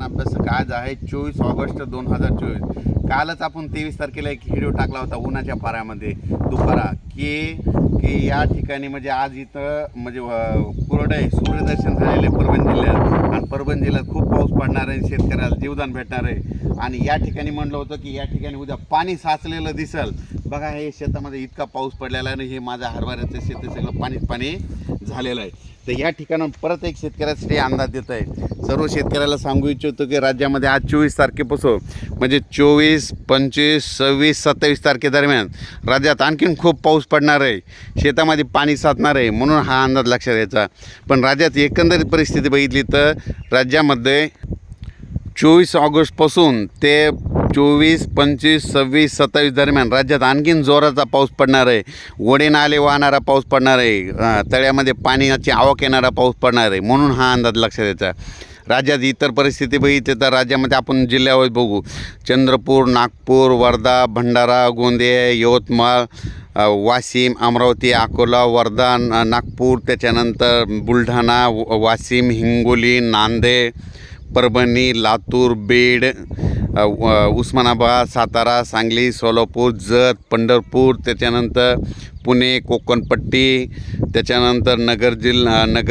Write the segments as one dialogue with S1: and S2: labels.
S1: अभ्यासक आज आहे 24 ऑगस्ट 2024. कालच आपण 23 तारखेला एक व्हिडिओ टाकला होता उन्हाच्या पाऱ्यामध्ये दुपारा की या ठिकाणी म्हणजे आज इथं म्हणजे कोरडे सूर्यदर्शन झालेले परभणी जिल्ह्यात आणि परभणी जिल्ह्यात खूप पाऊस पडणार आहे, शेतकऱ्याला जीवदान भेटणार आहे. आणि या ठिकाणी म्हणलं होतं की या ठिकाणी उद्या पाणी साचलेलं दिसल. बघा हे शेतामध्ये इतका पाऊस पडलेला आहे आणि हे माझ्या हरभऱ्याचं शेत सगळं पाणी झालेलं आहे. तर या ठिकाणाहून परत एक शेतकऱ्यासाठी अंदाज देत आहे. सर्व शेतकऱ्याला सांगू इच्छितो की राज्यामध्ये आज 24 तारखेपासून म्हणजे 24, 25, 26, 27 तारखेदरम्यान राज्यात आणखीन खूप पाऊस पडणार आहे, शेतामध्ये पाणी साचणार आहे, म्हणून हा अंदाज लक्षात घ्यायचा. पण राज्यात एकंदरीत परिस्थिती बघितली तर राज्यामध्ये 24 ऑगस्टपासून ते 24, 25, 26, 27 दरम्यान राज्यात आणखीन जोराचा पाऊस पडणार आहे. ओढे नाले वाहणारा पाऊस पडणार आहे, तळ्यामध्ये पाण्याची आवक येणारा पाऊस पडणार आहे, म्हणून हा अंदाज लक्षात द्यायचा. राज्यात इतर परिस्थिती बघितली तर राज्यामध्ये आपण जिल्ह्यावर बघू. चंद्रपूर, नागपूर, वर्धा, भंडारा, गोंदिया, यवतमाळ, वाशिम, अमरावती, अकोला, वर्धा, नागपूर, त्याच्यानंतर बुलढाणा, वाशिम, हिंगोली, नांदेड, परभणी, लातूर, बीड, उस्मानाबाद, सातारा, सांगली, सोलापूर, जत, पंढरपूर, त्याच्यानंतर पुणे, कोकणपट्टी, त्याच्यानंतर नगर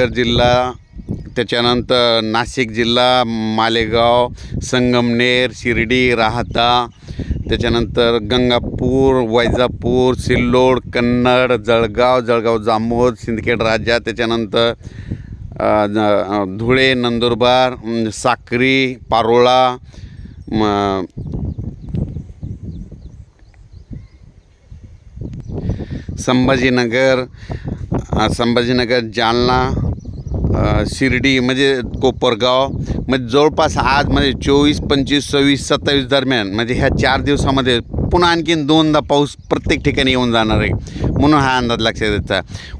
S1: जिल्हा, त्याच्यानंतर नाशिक जिल्हा, मालेगाव, संगमनेर, शिर्डी, राहता, त्याच्यानंतर गंगापूर, वैजापूर, सिल्लोड, कन्नड, जळगाव जामोद, सिंदखेड राजा, त्याच्यानंतर धुळे, नंदुरबार, साक्री, पारोळा, संभाजीनगर, जालना, शिर्डी म्हणजे कोपरगाव, म्हणजे जवळपास आज म्हणजे 24, 25, 26, 27 दरम्यान म्हणजे ह्या 4 दिवसामध्ये पुन्हा आणखीन 2दा पाऊस प्रत्येक ठिकाणी येऊन जाणार आहे, म्हणून हा अंदाज लक्षात द्यायचा.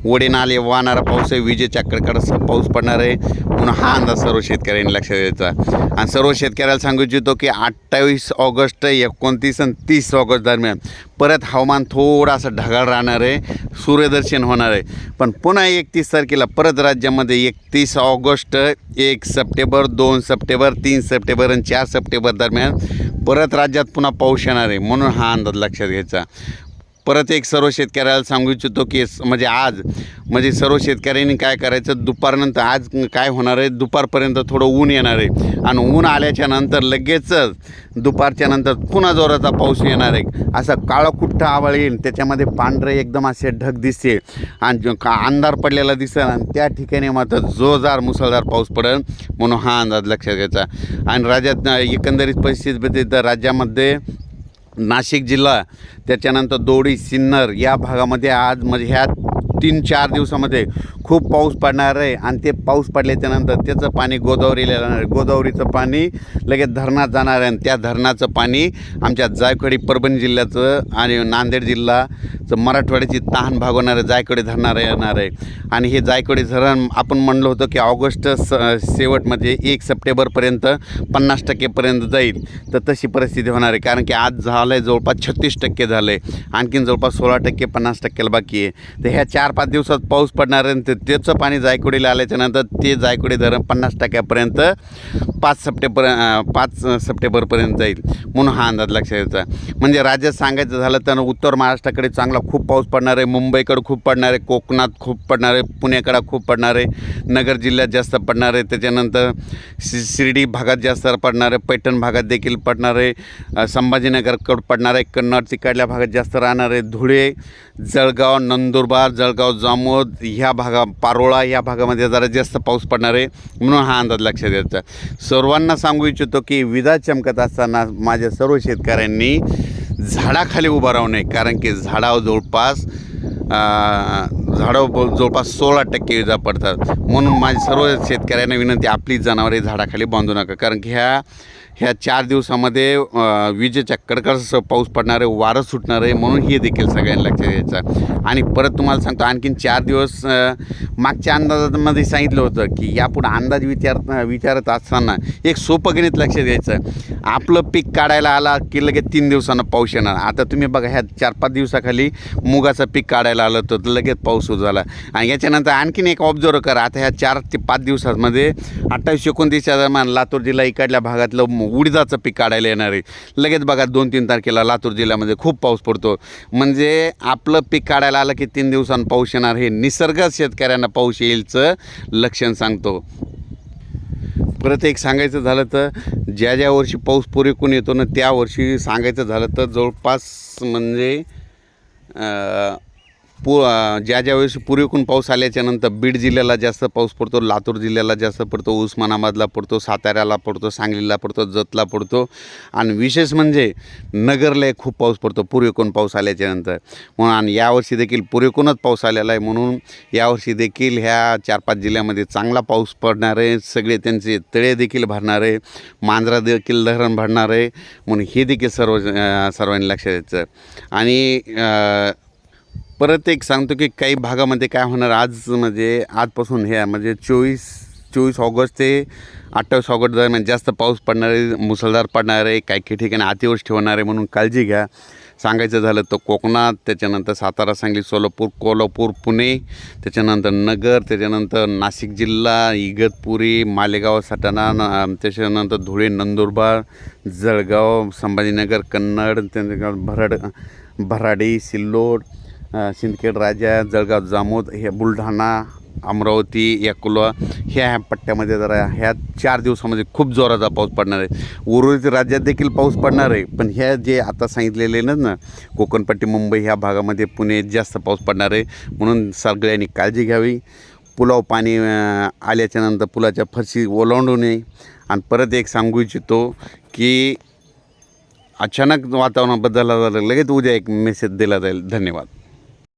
S1: ओढे नाले वाहणारा पाऊस आहे, विजेच्या कडकडासह पाऊस पडणार आहे, म्हणून हा अंदाज सर्व शेतकऱ्यांनी लक्षात द्यायचा. आणि सर्व शेतकऱ्याला सांगू इच्छितो की 28 ऑगस्ट, 29 आणि 30 ऑगस्ट दरम्यान परत हवामान थोडंसं ढगाळ राहणार आहे, सूर्यदर्शन होणार आहे. पण पुन्हा 31 तारखेला परत राज्यामध्ये 31 ऑगस्ट, 1 सप्टेंबर, 2 सप्टेंबर, 3 सप्टेंबर आणि 4 सप्टेंबर दरम्यान परत राज्यात पुन्हा पाऊस येणार आहे, म्हणून हा अंदाज लक्षात घ्यायचा. परत एक सर्व शेतकऱ्याला सांगू इच्छितो की म्हणजे आज म्हणजे सर्व शेतकऱ्यांनी काय करायचं, दुपारनंतर आज काय होणार आहे, दुपारपर्यंत थोडं ऊन येणार आहे आणि ऊन आल्याच्या नंतर लगेचच दुपारच्या नंतर पुन्हा जोराचा पाऊस येणार आहे. असं काळाकुट्ट आभाळ येईल, त्याच्यामध्ये पांढरे एकदम असे ढग दिसते आणि अंधार पडलेला दिसेल आणि त्या ठिकाणी मात्र जोरदार मुसळधार पाऊस पडेल, म्हणून हा अंदाज लक्षात घ्यायचा. आणि राज्यात एकंदरीत परिस्थिती तर राज्यामध्ये नाशिक जिल्हा, त्याच्यानंतर दोडी, सिन्नर या भागामध्ये आज म्हणजे ह्या 3-4 दिवसामध्ये खूप पाऊस पडणार आहे. आणि ते पाऊस पडल्याच्यानंतर त्याचं पाणी गोदावरीला जाणार आहे, गोदावरीचं पाणी लगेच धरणात जाणार आहे आणि त्या धरणाचं पाणी आमच्या जायकवाडी परभणी जिल्ह्याचं आणि नांदेड जिल्हाचं मराठवाड्याची तहान भागवणारं जायकवाडी धरणारं येणार आहे. आणि हे जायकवाडी धरण आपण म्हणलं होतं की ऑगस्ट शेवट म्हणजे 1 सप्टेंबरपर्यंत 50% जाईल, तर तशी परिस्थिती होणार आहे. कारण की आज झालं आहे जवळपास 36% झालं आहे, आणखीन जवळपास 16%, 50% बाकी आहे. तर ह्या 4-5 दिवसात पाऊस पडणार आहे, त्याचं पाणी जायकवाडीला आल्याच्यानंतर ते जायकवाडी धरण 50%पर्यंत 5 सप्टेंबरपर्यंत जाईल, म्हणून हा अंदाज लक्षात घ्यायचा. म्हणजे राज्यात सांगायचं झालं तर उत्तर महाराष्ट्राकडे चांगला खूप पाऊस पडणार आहे, मुंबईकडे खूप पडणार आहे, कोकणात खूप पडणार आहे, पुण्याकडे खूप पडणार आहे, नगर जिल्ह्यात जास्त पडणार आहे, त्याच्यानंतर शिर्डी भागात जास्त पडणार आहे, पैठण भागात देखील पडणार आहे, संभाजीनगरकडे पडणार आहे, कन्नड तिकडल्या भागात जास्त राहणार आहे, धुळे, जळगाव, नंदुरबार, जामोद ह्या पारोळा या भागामध्ये जरा जास्त पाऊस पडणार आहे, म्हणून हा अंदाज लक्षात द्यायचा. सर्वांना सांगू इच्छितो की विजा चमकत असताना माझ्या सर्व शेतकऱ्यांनी झाडाखाली उभं राहू नये, कारण की झाडावर जवळपास 16% विजा पडतात. म्हणून माझ्या सर्व शेतकऱ्यांना विनंती, आपली जनावरे झाडाखाली बांधू नका, कारण की ह्या 4 दिवसामध्ये विजेच्या कडकडासह पाऊस पडणार आहे, वारं सुटणार आहे, म्हणून हे देखील सगळ्यांनी लक्षात घ्यायचं. आणि परत तुम्हाला सांगतो आणखीन 4 दिवस मागच्या अंदाजामध्ये सांगितलं होतं की यापुढे अंदाज विचारत असताना एक सोपं गणित लक्षात घ्यायचं. आपलं पीक काढायला आला की लगेच 3 दिवसानं पाऊस येणार. आता तुम्ही बघा ह्या 4-5 दिवसाखाली मुगाचं पीक काढायला आलं तर लगेच पाऊस पाऊस सुरू झाला. आणि याच्यानंतर आणखीन एक ऑब्झर्व करा, आता ह्या 4 ते 5 दिवसांमध्ये 28-29च्या दरम्यान लातूर जिल्हा इकडल्या भागातलं उडीदाचं पीक काढायला येणार आहे. लगेच बघा 2-3 तारखेला लातूर जिल्ह्यामध्ये खूप पाऊस पडतो. म्हणजे आपलं पीक काढायला आलं की 3 दिवसांनी पाऊस येणार, हे निसर्गच शेतकऱ्यांना पाऊस येईलचं लक्षण सांगतो. परत एक सांगायचं झालं तर ज्या वर्षी पाऊस पुरेपूर येतो ना, त्या वर्षी सांगायचं झालं तर जवळपास म्हणजे ज्या वर्षी पुरेपूर पाऊस आल्याच्यानंतर बीड जिल्ह्याला जास्त पाऊस पडतो, लातूर जिल्ह्याला जास्त पडतो, उस्मानाबादला पडतो, साताऱ्याला पडतो, सांगलीला पडतो, जतला पडतो. आणि विशेष म्हणजे नगरला खूप पाऊस पडतो पुरेपूर पाऊस आल्याच्यानंतर. म्हणून आणि यावर्षी देखील पुरेपूरच पाऊस आलेला आहे. म्हणून यावर्षी देखील ह्या 4-5 जिल्ह्यामध्ये चांगला पाऊस पडणार आहे. सगळे त्यांचे तळे देखील भरणार आहे, मांजरा देखील धरण भरणार आहे. म्हणून हे देखील सर्वांनी लक्षात द्यायचं. आणि परत एक सांगतो की काही भागामध्ये काय होणार, आज म्हणजे आजपासून ह्या म्हणजे 24 ऑगस्ट ते 28 ऑगस्ट दरम्यान जास्त पाऊस पडणार आहे, मुसळधार पडणार आहे, काही ठिकाणी अतिवृष्टी होणार आहे. म्हणून काळजी घ्या. सांगायचं झालं तर कोकणात, त्याच्यानंतर सातारा, सांगली, सोलापूर, कोल्हापूर, पुणे, त्याच्यानंतर नगर, त्याच्यानंतर नाशिक जिल्हा, इगतपुरी, मालेगाव, सटाणा, त्याच्यानंतर धुळे, नंदुरबार, जळगाव, संभाजीनगर, कन्नड, त्यानंतर भराडी, सिल्लोड, सिंदखेड राजा, जळगाव, जामोद, हे बुलढाणा, अमरावती, अकोला ह्या पट्ट्यामध्ये जरा ह्या 4 दिवसामध्ये खूप जोराचा पाऊस पडणार आहे. उर्वरित राज्यात देखील पाऊस पडणार आहे, पण ह्या जे आता सांगितलेले ना कोकणपट्टी, मुंबई ह्या भागामध्ये, पुणे जास्त पाऊस पडणार आहे. म्हणून सगळ्यांनी काळजी घ्यावी. पुलाव पाणी आल्याच्यानंतर पुलाच्या फरशी ओलांडू नये. आणि परत एक सांगू इच्छितो की अचानक वातावरण बदलला झालं लगेच उद्या एक मेसेज दिला जाईल. धन्यवाद.